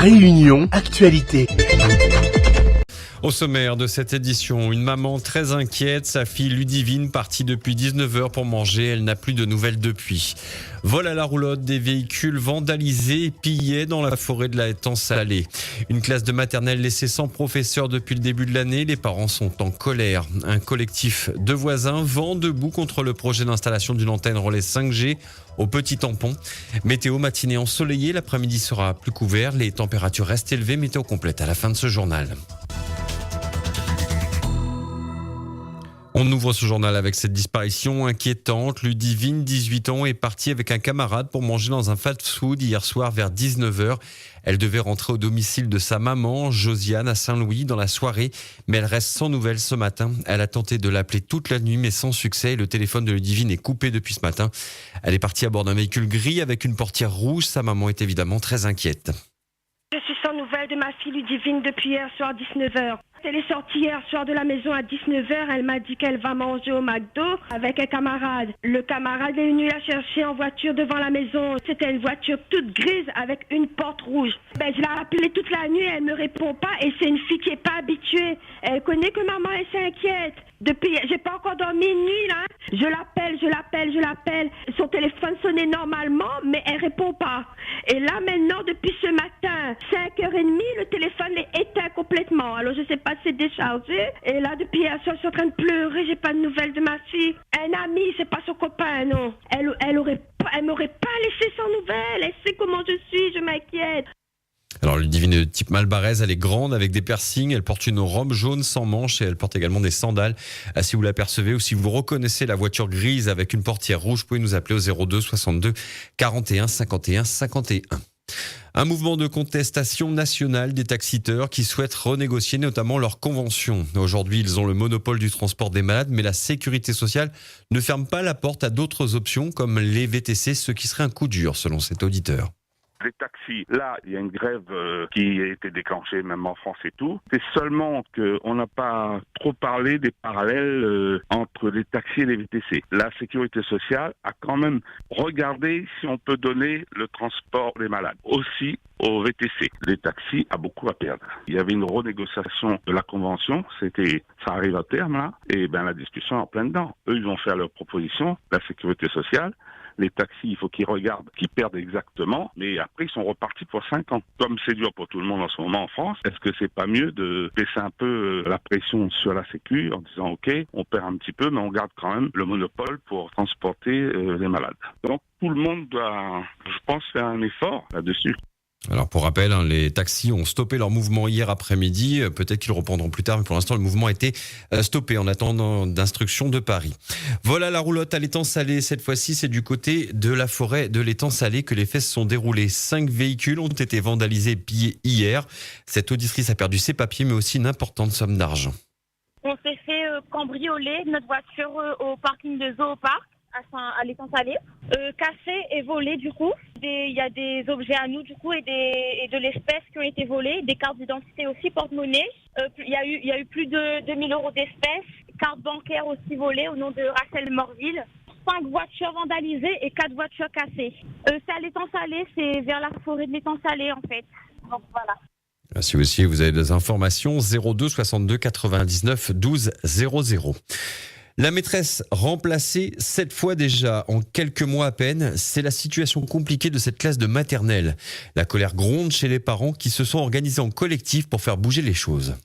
Réunion Actualité. Au sommaire de cette édition, une maman très inquiète, sa fille Ludivine partie depuis 19h pour manger, elle n'a plus de nouvelles depuis. Vol à la roulotte, des véhicules vandalisés et pillés dans la forêt de la Étang-Salé. Une classe de maternelle laissée sans professeur depuis le début de l'année, les parents sont en colère. Un collectif de voisins vent debout contre le projet d'installation d'une antenne relais 5G au Petit Tampon. Météo matinée ensoleillée, l'après-midi sera plus couvert, les températures restent élevées, météo complète à la fin de ce journal. On ouvre ce journal avec cette disparition inquiétante. Ludivine, 18 ans, est partie avec un camarade pour manger dans un fast-food hier soir vers 19h. Elle devait rentrer au domicile de sa maman, Josiane, à Saint-Louis, dans la soirée. Mais elle reste sans nouvelles ce matin. Elle a tenté de l'appeler toute la nuit, mais sans succès. Le téléphone de Ludivine est coupé depuis ce matin. Elle est partie à bord d'un véhicule gris avec une portière rouge. Sa maman est évidemment très inquiète. Je suis sans nouvelles de ma fille Ludivine depuis hier soir 19h. Elle est sortie hier soir de la maison à 19h. Elle m'a dit qu'elle va manger au McDo avec un camarade. Le camarade est venu la chercher en voiture devant la maison. C'était une voiture toute grise avec une porte rouge. Je l'ai appelée toute la nuit, elle me répond pas et c'est une fille qui est pas habituée. Elle connaît que maman elle s'inquiète. Depuis, j'ai pas encore dormi une nuit là. Je l'appelle. Son téléphone sonnait normalement, mais elle répond pas. Et là maintenant, depuis ce matin, 5h30, le téléphone est éteint complètement. Alors je sais pas si c'est déchargé. Et là, depuis hier soir, je suis en train de pleurer. J'ai pas de nouvelles de ma fille. Un ami, c'est pas son copain, non. Elle m'aurait pas laissé sans nouvelles. Elle sait comment je suis. Je m'inquiète. Alors Ludivine est de type Malbarès, elle est grande avec des piercings, elle porte une robe jaune sans manches et elle porte également des sandales. Si vous l'apercevez ou si vous reconnaissez la voiture grise avec une portière rouge, vous pouvez nous appeler au 02 62 41 51 51. Un mouvement de contestation nationale des taxiteurs qui souhaitent renégocier notamment leur convention. Aujourd'hui, ils ont le monopole du transport des malades, mais la sécurité sociale ne ferme pas la porte à d'autres options comme les VTC, ce qui serait un coup dur selon cet auditeur. Les taxis, là, il y a une grève qui a été déclenchée, même en France et tout. C'est seulement qu'on n'a pas trop parlé des parallèles entre les taxis et les VTC. La sécurité sociale a quand même regardé si on peut donner le transport des malades aussi aux VTC. Les taxis a beaucoup à perdre. Il y avait une renégociation de la convention, ça arrive à terme là, et la discussion est en plein dedans. Eux, ils vont faire leurs propositions, la sécurité sociale. Les taxis, il faut qu'ils regardent, qu'ils perdent exactement, mais après, ils sont repartis pour 5 ans. Comme c'est dur pour tout le monde en ce moment en France, est-ce que c'est pas mieux de baisser un peu la pression sur la sécu en disant, OK, on perd un petit peu, mais on garde quand même le monopole pour transporter les malades. Donc, tout le monde doit, je pense, faire un effort là-dessus. Alors pour rappel, les taxis ont stoppé leur mouvement hier après-midi. Peut-être qu'ils reprendront plus tard, mais pour l'instant le mouvement a été stoppé en attendant d'instructions de Paris. Vol à la roulotte à l'Étang-Salé. Cette fois-ci, c'est du côté de la forêt de l'Étang-Salé que les faits se sont déroulés. 5 véhicules ont été vandalisés et pillés hier. Cette auditrice a perdu ses papiers, mais aussi une importante somme d'argent. On s'est fait cambrioler notre voiture au parking de Zoopark à l'Étang-Salé, cassé et volé du coup. Il y a des objets à nous du coup et de l'espèce qui ont été volés, des cartes d'identité aussi, porte-monnaie. Il y a eu plus de 2000 € d'espèces, cartes bancaires aussi volées au nom de Rachel Morville. 5 voitures vandalisées et 4 voitures cassées. C'est à l'Étang-Salé, c'est vers la forêt de l'Étang-Salé en fait. Donc voilà. Si aussi vous avez des informations, 02 62 99 12 00. La maîtresse remplacée 7 fois déjà en quelques mois à peine, c'est la situation compliquée de cette classe de maternelle. La colère gronde chez les parents qui se sont organisés en collectif pour faire bouger les choses.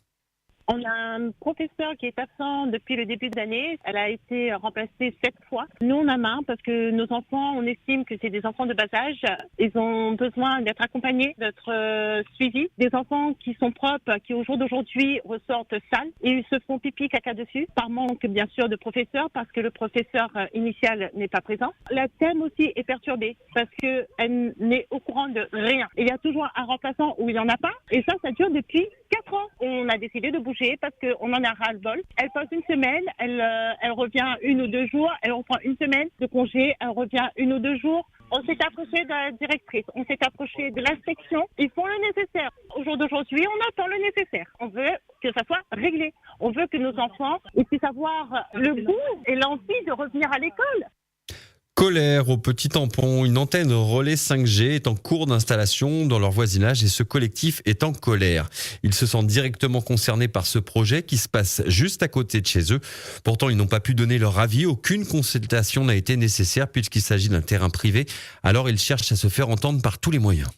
On a un professeur qui est absent depuis le début de l'année. Elle a été remplacée 7 fois. Nous, on a marre parce que nos enfants, on estime que c'est des enfants de bas âge. Ils ont besoin d'être accompagnés, d'être suivis. Des enfants qui sont propres, qui au jour d'aujourd'hui ressortent sales et ils se font pipi caca dessus par manque, bien sûr, de professeur parce que le professeur initial n'est pas présent. La thème aussi est perturbée parce qu'elle n'est au courant de rien. Il y a toujours un remplaçant où il n'y en a pas et ça dure depuis 4 ans. On a décidé de bouger parce qu'on en a ras-le-bol. Elle passe une semaine, elle revient 1 ou 2 jours, elle reprend une semaine de congé, elle revient 1 ou 2 jours. On s'est approché de la directrice, on s'est approché de l'inspection. Ils font le nécessaire. Au jour d'aujourd'hui, on attend le nécessaire. On veut que ça soit réglé. On veut que nos enfants puissent avoir le goût et l'envie de revenir à l'école. Colère au Petit Tampon, une antenne relais 5G est en cours d'installation dans leur voisinage et ce collectif est en colère. Ils se sentent directement concernés par ce projet qui se passe juste à côté de chez eux. Pourtant, ils n'ont pas pu donner leur avis. Aucune consultation n'a été nécessaire puisqu'il s'agit d'un terrain privé. Alors, ils cherchent à se faire entendre par tous les moyens.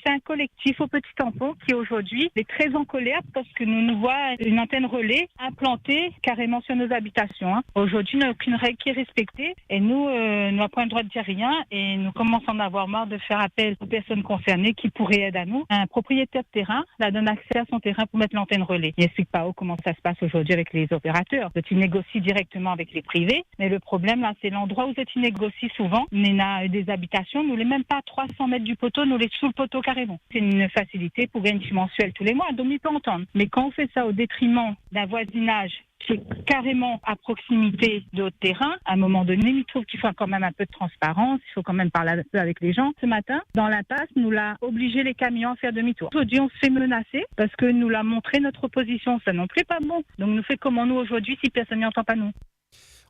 C'est un collectif au Petit Tampon qui aujourd'hui est très en colère parce que nous voyons une antenne relais implantée carrément sur nos habitations. Aujourd'hui, il n'y a aucune règle qui est respectée et nous n'avons pas le droit de dire rien et nous commençons à en avoir marre de faire appel aux personnes concernées qui pourraient aider à nous. Un propriétaire de terrain donne accès à son terrain pour mettre l'antenne relais. Il n'explique pas comment ça se passe aujourd'hui avec les opérateurs. Il négocie directement avec les privés, mais le problème là, c'est l'endroit où il négocie souvent. On a des habitations, nous les même pas à 300 mètres du poteau, nous les sous le poteau carrément. C'est une facilité pour gagner mensuel tous les mois, donc on peut entendre. Mais quand on fait ça au détriment d'un voisinage qui est carrément à proximité de notre terrain, à un moment donné, il trouve qu'il faut quand même un peu de transparence, il faut quand même parler un peu avec les gens. Ce matin, dans l'impasse, nous l'a obligé les camions à faire demi-tour. Aujourd'hui, on se fait menacer parce que nous l'a montré notre opposition. Ça non plus pas bon. Donc nous fait comment nous aujourd'hui si personne n'entend pas nous.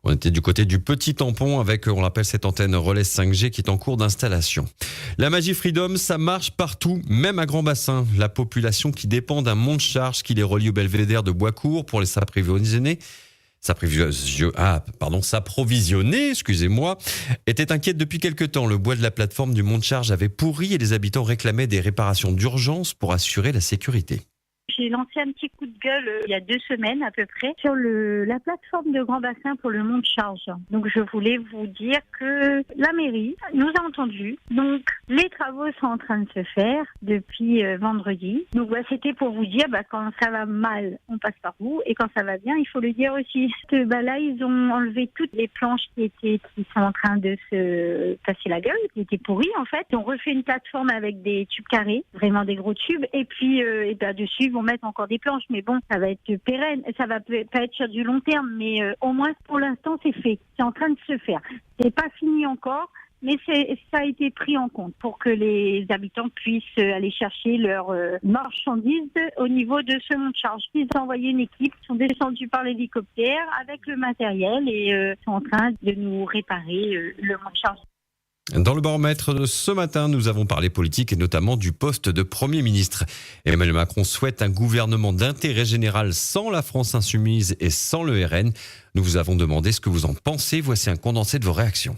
On était du côté du Petit Tampon avec, on l'appelle cette antenne relais 5G qui est en cours d'installation. La Magie Freedom, ça marche partout, même à Grand Bassin. La population qui dépend d'un monte-charge qui les relie au belvédère de Boiscourt pour les s'approvisionner, était inquiète depuis quelque temps. Le bois de la plateforme du monte-charge avait pourri et les habitants réclamaient des réparations d'urgence pour assurer la sécurité. J'ai lancé un petit coup de gueule il y a 2 semaines à peu près sur la plateforme de Grand Bassin pour le monte-charge. Donc je voulais vous dire que la mairie nous a entendus. Donc les travaux sont en train de se faire depuis vendredi. Donc c'était pour vous dire quand ça va mal, on passe par vous et quand ça va bien, il faut le dire aussi. Là ils ont enlevé toutes les planches qui sont en train de se casser la gueule, qui étaient pourries en fait. On refait une plateforme avec des tubes carrés, vraiment des gros tubes, et puis dessus ils vont mettre encore des planches, mais bon, ça va être pérenne, ça va pas être sur du long terme, mais au moins pour l'instant c'est fait, c'est en train de se faire. C'est pas fini encore, mais ça a été pris en compte pour que les habitants puissent aller chercher leurs marchandises au niveau de ce monte-charge. Ils ont envoyé une équipe, sont descendus par l'hélicoptère avec le matériel et sont en train de nous réparer le monte-charge. Dans le baromètre de ce matin, nous avons parlé politique et notamment du poste de Premier ministre. Emmanuel Macron souhaite un gouvernement d'intérêt général sans la France insoumise et sans le RN. Nous vous avons demandé ce que vous en pensez. Voici un condensé de vos réactions.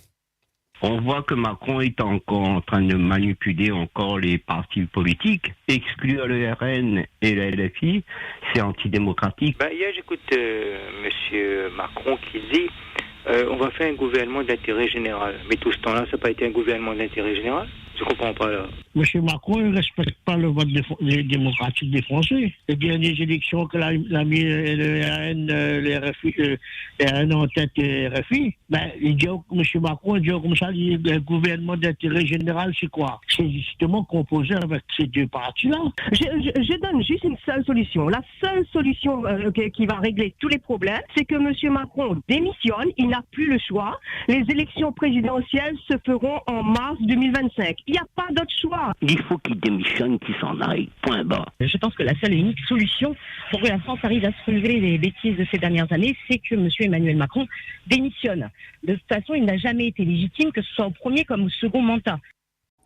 On voit que Macron est encore en train de manipuler encore les partis politiques. Exclure le RN et la LFI, c'est antidémocratique. Hier, j'écoute M. Macron qui dit on va faire un gouvernement d'intérêt général. Mais tout ce temps-là, ça n'a pas été un gouvernement d'intérêt général. Je ne comprends pas là. Monsieur Macron ne respecte pas le vote démocratique des Français. Les dernières élections que l'a mis le RN, le RN en tête et RFI, il dit, monsieur Macron dit comme ça, le gouvernement d'intérêt général, c'est quoi? C'est justement composé avec ces deux partis-là. Je donne juste une seule solution. La seule solution qui va régler tous les problèmes, c'est que monsieur Macron démissionne, il n'a plus le choix. Les élections présidentielles se feront en mars 2025. Il n'y a pas d'autre choix. Il faut qu'il démissionne, qu'il s'en aille. Point barre. Je pense que la seule et unique solution pour que la France arrive à se relever les bêtises de ces dernières années, c'est que M. Emmanuel Macron démissionne. De toute façon, il n'a jamais été légitime, que ce soit au premier comme au second mandat.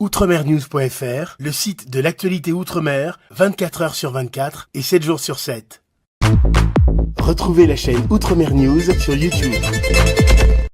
Outremernews.fr, le site de l'actualité Outre-mer, 24 heures sur 24 et 7 jours sur 7. Retrouvez la chaîne Outremer News sur YouTube.